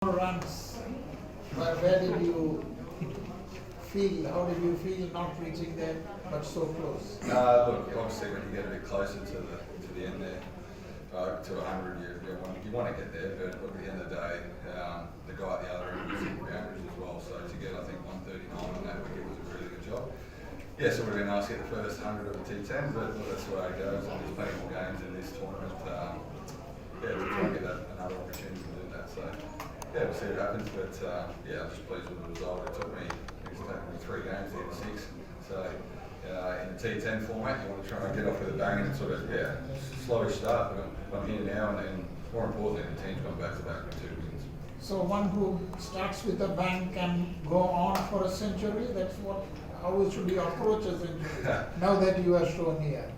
runs, where did you feel, how did you feel not reaching there but so close? Look, obviously when you get a bit closer to the end there, to 100, you want to get there, but look, at the end of the day, the guy at the other end was hitting boundaries as well, so to get, I think, 139 on that wicket was a really good job. Yes, it would have been nice to get the first 100 of the T10, but look, that's the way it goes, and there's plenty more games in this tournament. Yeah, we'll try and get another opportunity to do that, so yeah, we'll see what happens, but yeah, I'm just pleased with the result. It took me, it's taken me 3 games to get 6, so in the T10 format, you want to try and get off with a bang and sort of, slowish start, but I'm here now, and then more importantly, the team's gone back to back with 2 wins. So one who starts with a bang can go on for a century, that's how we should be approach a century, now that you are shown here.